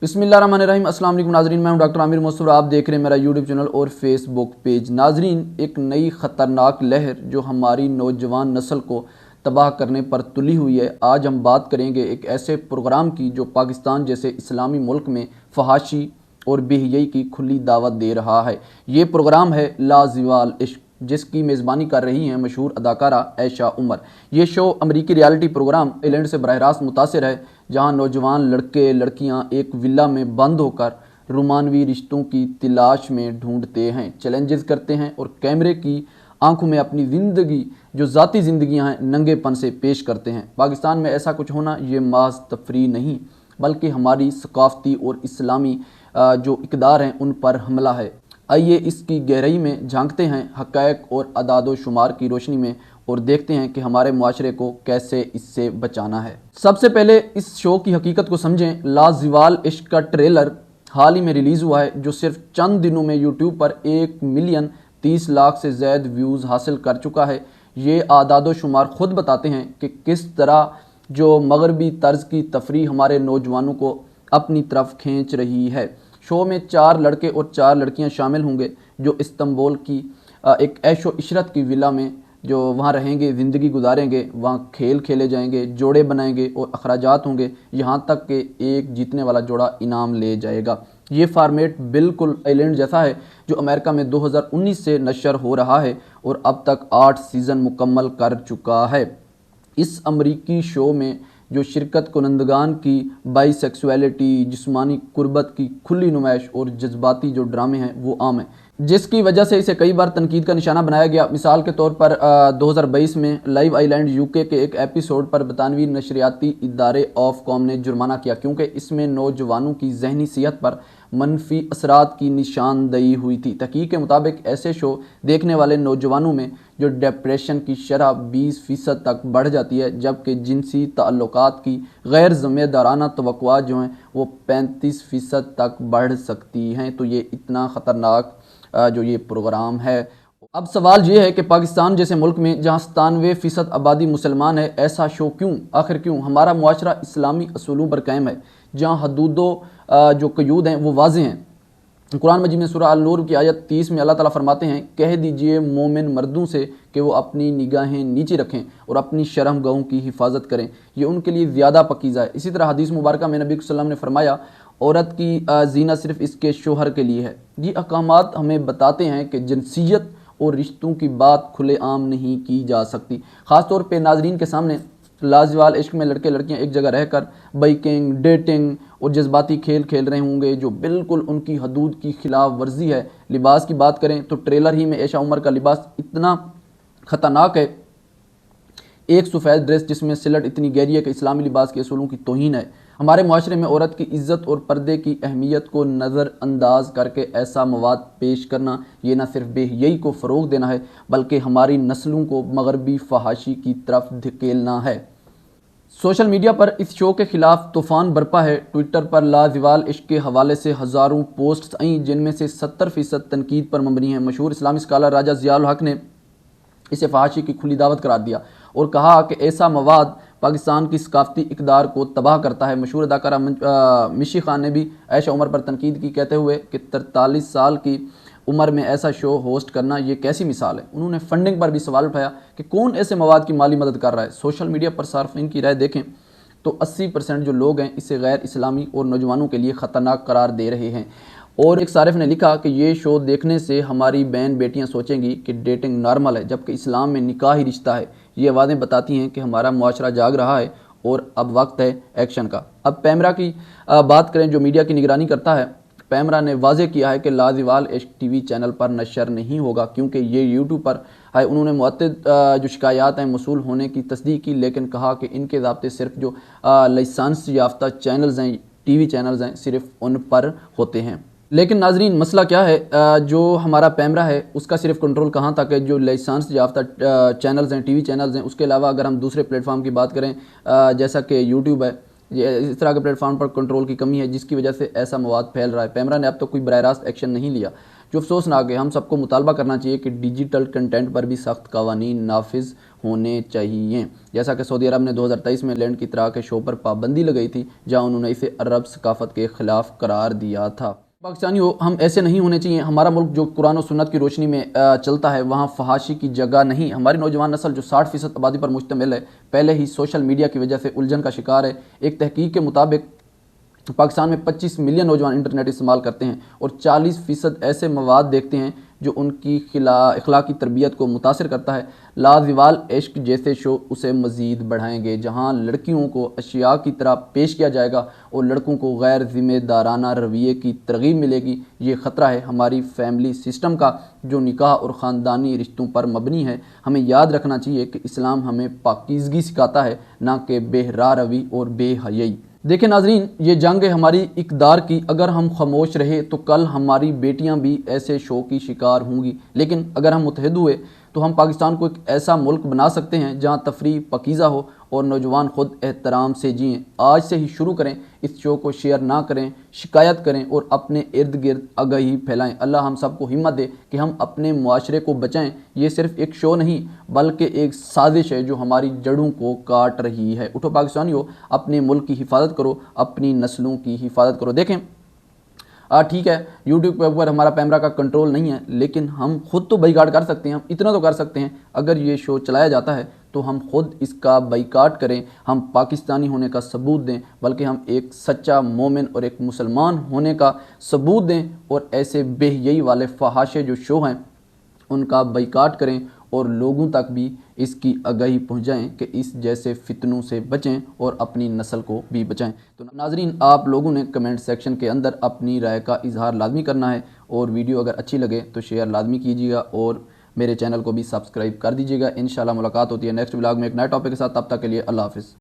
बिस्मिल्लाहिर्रहमानिर्रहीम। अस्सलाम वालेकुम नाजरीन, मैं हूं डॉक्टर आमिर मसूर। आप देख रहे हैं मेरा यूट्यूब चैनल और फेसबुक पेज। नाजरीन, एक नई ख़तरनाक लहर जो हमारी नौजवान नस्ल को तबाह करने पर तुली हुई है। आज हम बात करेंगे एक ऐसे प्रोग्राम की जो पाकिस्तान जैसे इस्लामी मुल्क में फहाशी और बेहयाई की खुली दावत दे रहा है। ये प्रोग्राम है लाज़िवाल इश्क, जिसकी मेज़बानी कर रही हैं मशहूर अदाकारा ऐशा उमर। ये शो अमरीकी रियलिटी प्रोग्राम आइलैंड से बरह रास्त मुतासिर है, जहां नौजवान लड़के लड़कियां एक विला में बंद होकर रोमानवी रिश्तों की तलाश में ढूंढते हैं, चैलेंजेस करते हैं और कैमरे की आंखों में अपनी ज़िंदगी जो ज़ाती ज़िंदगियां हैं नंगेपन से पेश करते हैं। पाकिस्तान में ऐसा कुछ होना ये महज तफरीह नहीं, बल्कि हमारी सकाफ़ती और इस्लामी जो इक़दार हैं उन पर हमला है। आइए इसकी गहराई में झांकते हैं, हक़ाइक़ और अदाद व शुमार की रोशनी में, और देखते हैं कि हमारे मुआशरे को कैसे इससे बचाना है। सबसे पहले इस शो की हकीकत को समझें। लाज़िवाल इश्क का ट्रेलर हाल ही में रिलीज़ हुआ है, जो सिर्फ चंद दिनों में यूट्यूब पर 1,30,00,000 से ज़्यादा व्यूज़ हासिल कर चुका है। ये आदाद व शुमार ख़ुद बताते हैं कि किस तरह जो मगरबी तर्ज की तफरीह हमारे नौजवानों को अपनी तरफ खींच रही है। शो में 4 लड़के और 4 लड़कियां शामिल होंगे, जो इस्तांबुल की एक ऐशो इशरत की विला में जो वहाँ रहेंगे, ज़िंदगी गुजारेंगे। वहाँ खेल खेले जाएंगे, जोड़े बनाएंगे और अखराजात होंगे, यहाँ तक कि एक जीतने वाला जोड़ा इनाम ले जाएगा। ये फार्मेट बिल्कुल आइलैंड जैसा है, जो अमेरिका में 2019 से नशर हो रहा है और अब तक 8 सीज़न मुकम्मल कर चुका है। इस अमरीकी शो में जो शिरकत कुनंदगान की बाइसेक्सुअलिटी, जिस्मानी कुर्बत की खुली नुमाइश और जज्बाती जो ड्रामे हैं वो आम है, जिसकी वजह से इसे कई बार तनकीद का निशाना बनाया गया। मिसाल के तौर पर 2022 में लाइव आइलैंड यूके के एक एपिसोड पर बरतानवी नशरियाती इदारे ऑफकॉम ने जुर्माना किया, क्योंकि इसमें नौजवानों की जहनी सेहत पर मनफी असरात की निशानदही हुई थी। तहकीक के मुताबिक ऐसे शो देखने वाले नौजवानों में जो डिप्रेशन की शरह 20% तक बढ़ जाती है, जबकि जिनसी ताल्लुकात की गैर ज़िम्मेदाराना तवक्कुआत जो हैं वो 35% तक बढ़ सकती हैं। तो ये इतना ख़तरनाक जो ये प्रोग्राम है। अब सवाल ये है कि पाकिस्तान जैसे मुल्क में जहाँ 97% आबादी मुसलमान है, ऐसा शो क्यों? आखिर क्यों? हमारा मुआशरा इस्लामी असूलों पर कायम है, जहाँ हदूदों जो क़यूद हैं वो वाज़ेह हैं। कुरान मजीद में सूरह अल-नूर की आयत 30 में अल्लाह ताला फरमाते हैं, कह दीजिए मोमिन मर्दों से कि वो अपनी निगाहें नीचे रखें और अपनी शर्मगाहों की हिफाजत करें, ये उनके लिए ज़्यादा पकीज़ा है। इसी तरह हदीस मुबारक में नबी सल्लल्लाहु अलैहि वसल्लम ने फरमाया, औरत की ज़ीना सिर्फ इसके शोहर के लिए है। ये अहकामात हमें बताते हैं कि जिनसियत और रिश्तों की बात खुलेआम नहीं की जा सकती। ख़ासतौर पर नाजरीन के सामने लाज़िवाल इश्क में लड़के लड़कियां एक जगह रहकर बाइकिंग, डेटिंग और जज्बाती खेल खेल रहे होंगे, जो बिल्कुल उनकी हदूद की खिलाफ वर्जी है। लिबास की बात करें तो ट्रेलर ही में ऐशा उमर का लिबास इतना ख़तरनाक है, एक सफ़ेद ड्रेस जिसमें सिलट इतनी गहरी है कि इस्लामी लिबास के असूलों की तौहीन है। हमारे माशरे में औरत की इज़्ज़त और पर्दे की अहमियत को नज़रअंदाज करके ऐसा मवाद पेश करना, ये न सिर्फ बेहयाई को फ़रोग़ देना है, बल्कि हमारी नस्लों को मगरबी फहाशी की तरफ धकेलना है। सोशल मीडिया पर इस शो के ख़िलाफ़ तूफ़ान बरपा है। ट्विटर पर लाज़िवाल इश्क के हवाले से हज़ारों पोस्ट्स आई, जिनमें से 70% तनकीद पर मबनी हैं। मशहूर इस्लामी स्कॉलर राजा ज़िया-उल हक़ ने इसे फहाशी की खुली दावत करार दिया और कहा कि ऐसा मवाद पाकिस्तान की सकाफ़ती इक़दार को तबाह करता है। मशहूर अदाकारा मिशी खान ने भी ऐशा उमर पर तनकीद की, कहते हुए कि 43 साल की उम्र में ऐसा शो होस्ट करना ये कैसी मिसाल है। उन्होंने फंडिंग पर भी सवाल उठाया कि कौन ऐसे मवाद की माली मदद कर रहा है। सोशल मीडिया पर सार्फिन की राय देखें तो 80% जो लोग हैं इसे गैर इस्लामी और नौजवानों के लिए ख़तरनाक करार दे रहे हैं। और एक सारिफ ने लिखा कि ये शो देखने से हमारी बहन बेटियां सोचेंगी कि डेटिंग नॉर्मल है, जबकि इस्लाम में निकाह ही रिश्ता है। ये आवाज़ें बताती हैं कि हमारा मुआशरा जाग रहा है और अब वक्त है एक्शन का। अब पैमरा की बात करें, जो मीडिया की निगरानी करता है। पैमरा ने वाज़ेह किया है कि लाज़िवाल इश्क टीवी चैनल पर नशर नहीं होगा, क्योंकि ये यूट्यूब पर है। उन्होंने मुअत्तद जो शिकायत हैं मौसूल होने की तस्दीक की, लेकिन कहा कि इनके ज़ाब्ते सिर्फ जो लाइसेंस याफ्ता चैनल्स हैं, टीवी चैनल्स हैं, सिर्फ उन पर होते हैं। लेकिन नाजरीन, मसला क्या है, जो हमारा पैमरा है उसका सिर्फ कंट्रोल कहाँ तक है? जो लाइसेंस याफ्ता चैनल्स हैं, टीवी चैनल्स हैं, उसके अलावा अगर हम दूसरे प्लेटफॉर्म की बात करें, जैसा कि यूट्यूब है, इस तरह के प्लेटफॉर्म पर कंट्रोल की कमी है, जिसकी वजह से ऐसा मवाद फैल रहा है। पैमरा ने अब तक कोई बराह रास्त एक्शन नहीं लिया। जो अफसोसनाक है। हम सबको मुतालबा करना चाहिए कि डिजिटल कंटेंट पर भी सख्त कवानीन नाफिज होने चाहिए। जैसा कि सऊदी अरब ने 2023 में लैंड की तरह के शो पर पाबंदी लगाई थी, जहाँ उन्होंने इसे अरब सकाफत के खिलाफ करार दिया था। पाकिस्तानियों, हम ऐसे नहीं होने चाहिए। हमारा मुल्क जो कुरान और सुन्नत की रोशनी में चलता है, वहाँ फहाशी की जगह नहीं। हमारी नौजवान नस्ल जो 60% आबादी पर मुश्तमिल है, पहले ही सोशल मीडिया की वजह से उलझन का शिकार है। एक तहकीक के मुताबिक पाकिस्तान में 25 मिलियन नौजवान इंटरनेट इस्तेमाल करते हैं और 40% ऐसे मवाद देखते हैं जो उनकी अखलाकी तरबियत को मुतासर करता है। लाज़िवाल इश्क जैसे शो उसे मज़ीद बढ़ाएंगे, जहां लड़कियों को अशिया की तरह पेश किया जाएगा और लड़कों को गैर ज़िम्मेदाराना रवैये की तरगीब मिलेगी। ये ख़तरा है हमारी फैमिली सिस्टम का, जो निकाह और ख़ानदानी रिश्तों पर मबनी है। हमें याद रखना चाहिए कि इस्लाम हमें पाकीज़गी सिखाता है, ना कि बेहरा रवी और बेहयाई। देखिए नाजरीन, ये जंग है हमारी इक़दार की। अगर हम खामोश रहे तो कल हमारी बेटियां भी ऐसे शो की शिकार होंगी, लेकिन अगर हम मुत्तहिद हुए तो हम पाकिस्तान को एक ऐसा मुल्क बना सकते हैं जहां तफरीह पकीज़ा हो और नौजवान खुद एहतराम से जिएँ। आज से ही शुरू करें, इस शो को शेयर ना करें, शिकायत करें और अपने इर्द गिर्द आगाही फैलाएं। अल्लाह हम सबको हिम्मत दे कि हम अपने मुआशरे को बचाएं। ये सिर्फ एक शो नहीं बल्कि एक साजिश है जो हमारी जड़ों को काट रही है। उठो पाकिस्तानियों, अपने मुल्क की हिफाजत करो, अपनी नस्लों की हिफाजत करो। देखें, ठीक है, यूट्यूब के ऊपर हमारा पैमरा का कंट्रोल नहीं है, लेकिन हम खुद तो बाइकाट कर सकते हैं। हम इतना तो कर सकते हैं, अगर ये शो चलाया जाता है तो हम खुद इसका बाइकाट करें। हम पाकिस्तानी होने का सबूत दें, बल्कि हम एक सच्चा मोमिन और एक मुसलमान होने का सबूत दें और ऐसे बेहयाई वाले फहाशे जो शो हैं उनका बाइकाट करें और लोगों तक भी इसकी आगाही पहुंचाएं कि इस जैसे फितनों से बचें और अपनी नस्ल को भी बचाएं। तो नाजरीन, आप लोगों ने कमेंट सेक्शन के अंदर अपनी राय का इजहार लाजमी करना है और वीडियो अगर अच्छी लगे तो शेयर लाजमी कीजिएगा और मेरे चैनल को भी सब्सक्राइब कर दीजिएगा। इंशाल्लाह मुलाकात होती है नेक्स्ट व्लॉग में एक नए टॉपिक के साथ। तब तक के लिए अल्लाह हाफ़िज़।